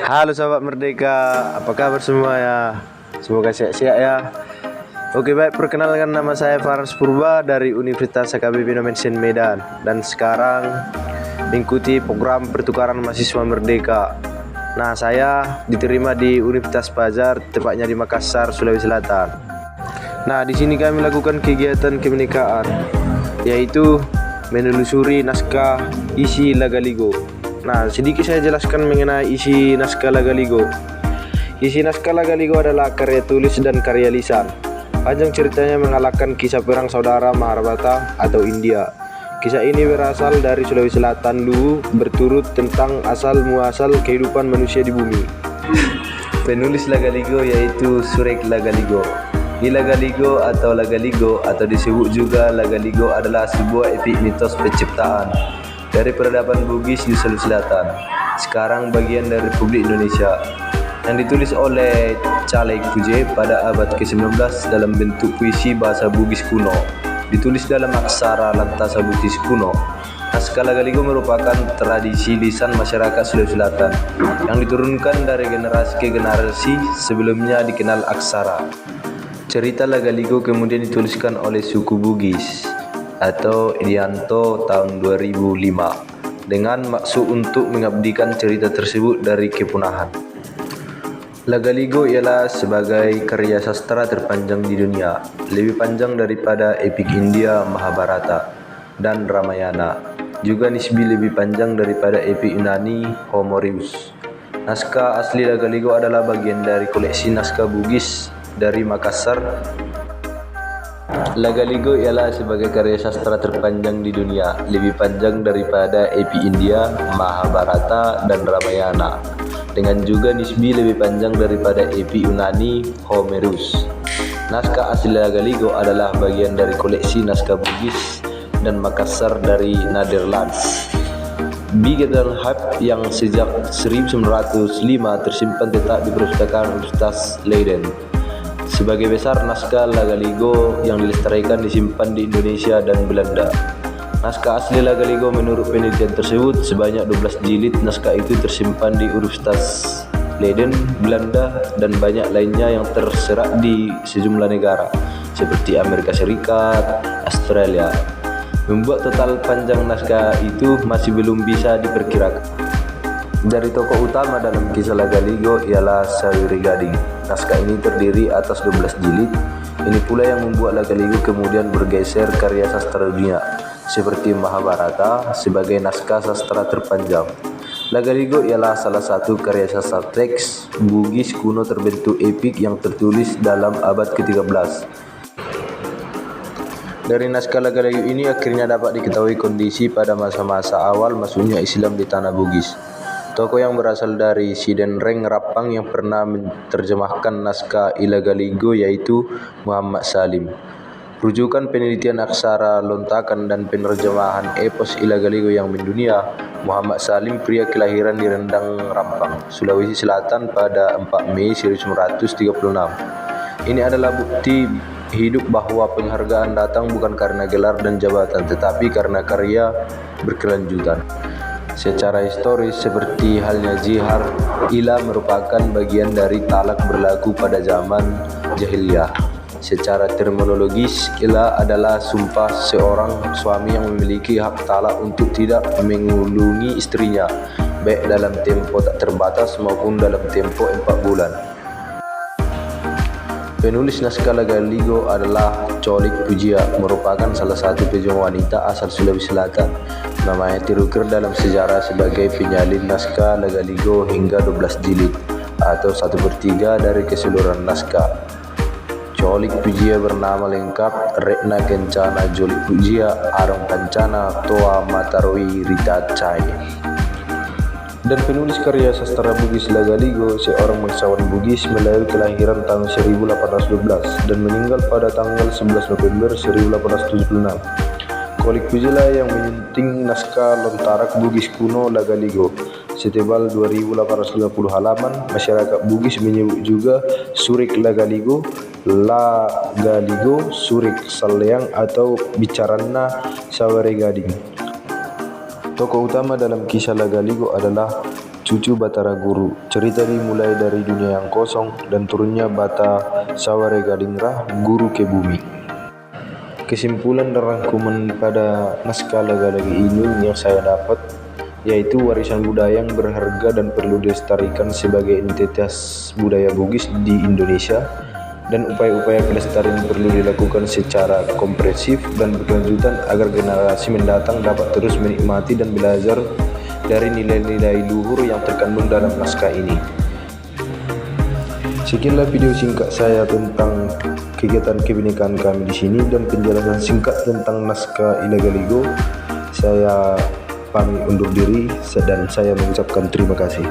Halo sahabat Merdeka, apa kabar semua ya? Semoga sehat-sehat ya. Oke baik, perkenalkan nama saya Faras Purba dari Universitas HKBP Nomensen Medan. Dan sekarang mengikuti program pertukaran mahasiswa Merdeka. Nah, saya diterima di Universitas Pajar, tepatnya di Makassar, Sulawesi Selatan. Nah, di sini kami melakukan kegiatan kebinekaan, yaitu menelusuri naskah isi Lagaligo. Nah, sedikit saya jelaskan mengenai isi naskah Lagaligo. Isi naskah Lagaligo adalah karya tulis dan karya lisan. Panjang ceritanya mengalahkan kisah perang saudara Mahabharata atau India. Kisah ini berasal dari Sulawesi Selatan dulu, berturut tentang asal-muasal kehidupan manusia di bumi. Penulis Lagaligo yaitu Surek Lagaligo. Di Lagaligo atau disebut juga Lagaligo adalah sebuah epik mitos penciptaan dari peradaban Bugis di Sulawesi Selatan, sekarang bagian dari Republik Indonesia, yang ditulis oleh Caleg Puje pada abad ke-19 dalam bentuk puisi bahasa Bugis kuno, ditulis dalam aksara Lantasa Bugis kuno. Naskah Lagaligo merupakan tradisi lisan masyarakat Sulawesi Selatan yang diturunkan dari generasi ke generasi, sebelumnya dikenal aksara. Cerita Lagaligo kemudian dituliskan oleh suku Bugis atau Irianto tahun 2005 dengan maksud untuk mengabdikan cerita tersebut dari kepunahan. Lagaligo ialah sebagai karya sastra terpanjang di dunia, lebih panjang daripada epik India Mahabharata dan Ramayana, juga nisbi lebih panjang daripada epik Yunani Homerus. Naskah asli Lagaligo adalah bagian dari koleksi naskah Bugis dari Makassar. Lagaligo ialah sebagai karya sastra terpanjang di dunia, lebih panjang daripada epik India, Mahabharata, dan Ramayana, dengan juga nisbi lebih panjang daripada epik Yunani, Homerus. Naskah asli Lagaligo adalah bagian dari koleksi naskah Bugis dan Makassar dari Netherlands. Bigetal Hype yang sejak 1905 tersimpan tetap di perpustakaan Universitas Leiden. Sebagai besar naskah Lagaligo yang dilestarikan disimpan di Indonesia dan Belanda. Naskah asli Lagaligo menurut penelitian tersebut sebanyak 12 jilid. Naskah itu tersimpan di Universitas Leiden, Belanda, dan banyak lainnya yang terserak di sejumlah negara seperti Amerika Serikat, Australia. Membuat total panjang naskah itu masih belum bisa diperkirakan. Dari tokoh utama dalam kisah Lagaligo ialah Saweri Gading. Naskah ini terdiri atas 12 jilid. Ini pula yang membuat Lagaligo kemudian bergeser karya sastra dunia, seperti Mahabharata sebagai naskah sastra terpanjang. Lagaligo ialah salah satu karya sastra teks Bugis kuno terbentuk epik yang tertulis dalam abad ke-13. Dari naskah Lagaligo ini akhirnya dapat diketahui kondisi pada masa-masa awal masuknya Islam di tanah Bugis. Tokoh yang berasal dari Sidenreng Rapang yang pernah menerjemahkan naskah Lagaligo yaitu Muhammad Salim. Rujukan penelitian aksara lontakan dan penerjemahan epos Lagaligo yang mendunia, Muhammad Salim, pria kelahiran di Rendang Rampang, Sulawesi Selatan pada 4 Mei 1936. Ini adalah bukti hidup bahwa penghargaan datang bukan karena gelar dan jabatan, tetapi karena karya berkelanjutan. Secara historis, seperti halnya jihar, ila merupakan bagian dari talak berlaku pada zaman jahiliyah. Secara terminologis, ila adalah sumpah seorang suami yang memiliki hak talak untuk tidak mengulungi istrinya, baik dalam tempo tak terbatas maupun dalam tempo 4 bulan. Penulis naskah Lagaligo adalah Colik Pujia, merupakan salah satu pejuang wanita asal Sulawesi Selatan. Namanya terukir dalam sejarah sebagai penyalin naskah Lagaligo hingga 12 jilid atau 1/3 dari keseluruhan naskah. Colik Pujia bernama lengkap Retna Kencana Jolik Pujia Arong Pancana Toa Mataroi Rita Cai. Dan penulis karya sastra Bugis Lagaligo, seorang bangsawan Bugis, kelahiran tahun 1812 dan meninggal pada tanggal 11 November 1876. Colik Pujia yang menyunting naskah lontarak Bugis kuno Lagaligo setebal 2850 halaman. Masyarakat Bugis menyebut juga Surek Lagaligo, Lagaligo, Surek Saleang atau bicarana Saweri Gading. Tokoh utama dalam kisah Lagaligo adalah Cucu Batara Guru. Cerita dimulai dari dunia yang kosong dan turunnya bata Sawaregadingrah guru ke bumi. Kesimpulan dan rangkuman pada naskah Laga-Lagi ini yang saya dapat yaitu warisan budaya yang berharga dan perlu dilestarikan sebagai entitas budaya Bugis di Indonesia, dan upaya-upaya pelestarian perlu dilakukan secara komprehensif dan berkelanjutan agar generasi mendatang dapat terus menikmati dan belajar dari nilai-nilai luhur yang terkandung dalam naskah ini. Sekianlah video singkat saya tentang kegiatan kebinekaan kami di sini dan penjelasan singkat tentang naskah Illegaligo. Saya pamit undur diri dan saya mengucapkan terima kasih.